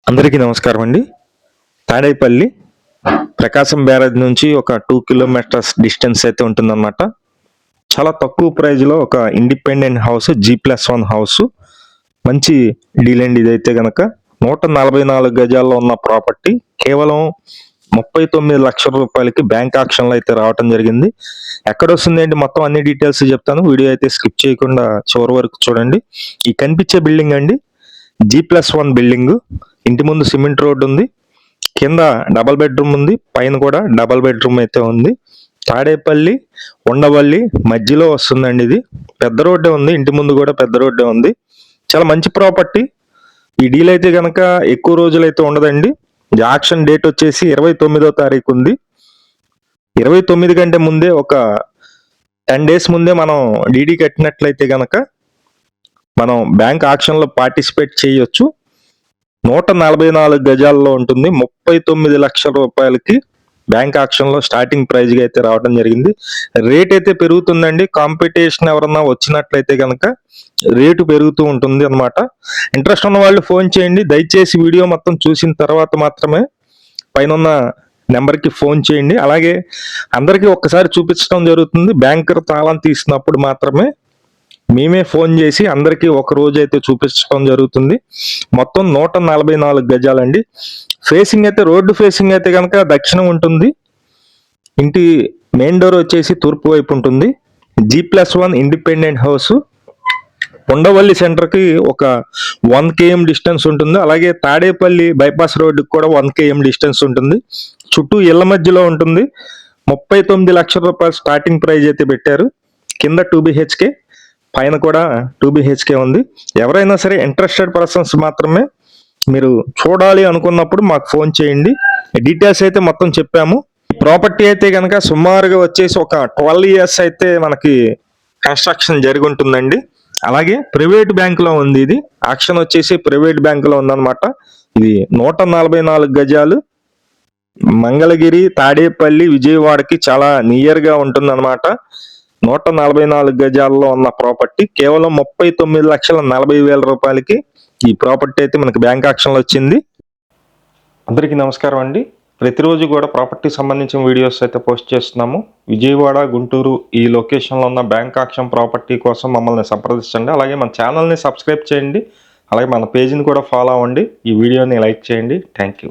అందరికీ నమస్కారం అండి. తాడేపల్లి ప్రకాశం బ్యారేజ్ నుంచి ఒక 2 కిలోమీటర్స్ డిస్టెన్స్ అయితే ఉంటుందన్నమాట. చాలా తక్కువ ప్రైజ్లో ఒక ఇండిపెండెంట్ హౌస్ G+1 హౌస్. మంచి డీల్ అండి ఇదైతే గనక. 144 గజాల్లో ఉన్న ప్రాపర్టీ కేవలం 39 లక్షల రూపాయలకి బ్యాంక్ ఆక్షన్లో అయితే రావటం జరిగింది. ఎక్కడ వస్తుందండి మొత్తం అన్ని డీటెయిల్స్ చెప్తాను. వీడియో అయితే స్కిప్ చేయకుండా చివరి వరకు చూడండి. ఈ కనిపించే బిల్డింగ్ అండి G+1 బిల్డింగ్. ఇంటి ముందు సిమెంట్ రోడ్ ఉంది, కింద డబల్ బెడ్రూమ్ ఉంది, పైన కూడా డబల్ బెడ్రూమ్ అయితే ఉంది. తాడేపల్లి ఉండవల్లి మధ్యలో వస్తుందండి. ఇది పెద్ద రోడ్డే ఉంది, ఇంటి ముందు కూడా పెద్ద రోడ్డే ఉంది. చాలా మంచి ప్రాపర్టీ. ఈ డీల్ అయితే కనుక ఎక్కువ రోజులైతే ఉండదండి. ఆక్షన్ డేట్ వచ్చేసి 29వ తారీఖు ఉంది. 29 కంటే ముందే ఒక 10 డేస్ ముందే మనం డీడీ కట్టినట్లయితే కనుక మనం బ్యాంక్ ఆక్షన్లో పార్టిసిపేట్ చేయొచ్చు. 144 గజాల్లో ఉంటుంది. 39 లక్షల రూపాయలకి బ్యాంక్ ఆక్షన్లో స్టార్టింగ్ ప్రైజ్గా అయితే రావడం జరిగింది. రేట్ అయితే పెరుగుతుందండి. కాంపిటీషన్ ఎవరన్నా వచ్చినట్లయితే కనుక రేటు పెరుగుతూ ఉంటుంది అనమాట. ఇంట్రెస్ట్ ఉన్న వాళ్ళు ఫోన్ చేయండి. దయచేసి వీడియో మొత్తం చూసిన తర్వాత మాత్రమే పైన నెంబర్కి ఫోన్ చేయండి. అలాగే అందరికీ ఒక్కసారి చూపించడం జరుగుతుంది. బ్యాంకర్ తాళం తీసినప్పుడు మాత్రమే మేమే ఫోన్ చేసి అందరికీ ఒక రోజు అయితే చూపించడం జరుగుతుంది. మొత్తం 144 గజాలండి. ఫేసింగ్ అయితే రోడ్డు ఫేసింగ్ అయితే కనుక దక్షిణం ఉంటుంది. ఇంటి మెయిన్ డోర్ వచ్చేసి తూర్పు వైపు ఉంటుంది. G+1 independent house. ఉండవల్లి సెంటర్కి ఒక 1 km డిస్టెన్స్ ఉంటుంది. అలాగే తాడేపల్లి బైపాస్ రోడ్డుకి కూడా 1 km డిస్టెన్స్ ఉంటుంది. చుట్టూ ఇళ్ల మధ్యలో ఉంటుంది. 39 లక్షల రూపాయలు స్టార్టింగ్ ప్రైజ్ అయితే పెట్టారు. కింద 2 BHK, పైన కూడా 2 BHK ఉంది. ఎవరైనా సరే ఇంట్రెస్టెడ్ పర్సన్స్ మాత్రమే మీరు చూడాలి అనుకున్నప్పుడు మాకు ఫోన్ చేయండి. డీటెయిల్స్ అయితే మొత్తం చెప్పాము. ప్రాపర్టీ అయితే కనుక సుమారుగా వచ్చేసి ఒక 12 years అయితే మనకి కన్స్ట్రక్షన్ జరిగి ఉంటుందండి. అలాగే ప్రైవేట్ బ్యాంకులో ఉంది. ఇది ఆక్షన్ వచ్చేసి ప్రైవేట్ బ్యాంకులో ఉందన్నమాట. ఇది 144 గజాలు. మంగళగిరి, తాడేపల్లి, విజయవాడకి చాలా నియర్గా ఉంటుందన్నమాట. 144 గజాల్లో ఉన్న ప్రాపర్టీ కేవలం 39,40,000 రూపాయలకి ఈ ప్రాపర్టీ అయితే మనకి బ్యాంక్ ఆక్షన్లో వచ్చింది. అందరికీ నమస్కారం అండి. ప్రతిరోజు కూడా ప్రాపర్టీ సంబంధించిన వీడియోస్ అయితే పోస్ట్ చేస్తున్నాము. విజయవాడ, గుంటూరు ఈ లొకేషన్లో ఉన్న బ్యాంక్ ఆక్షన్ ప్రాపర్టీ కోసం మమ్మల్ని సంప్రదించండి. అలాగే మన ఛానల్ని సబ్స్క్రైబ్ చేయండి. అలాగే మన పేజీని కూడా ఫాలో అవ్వండి. ఈ వీడియోని లైక్ చేయండి. Thank you.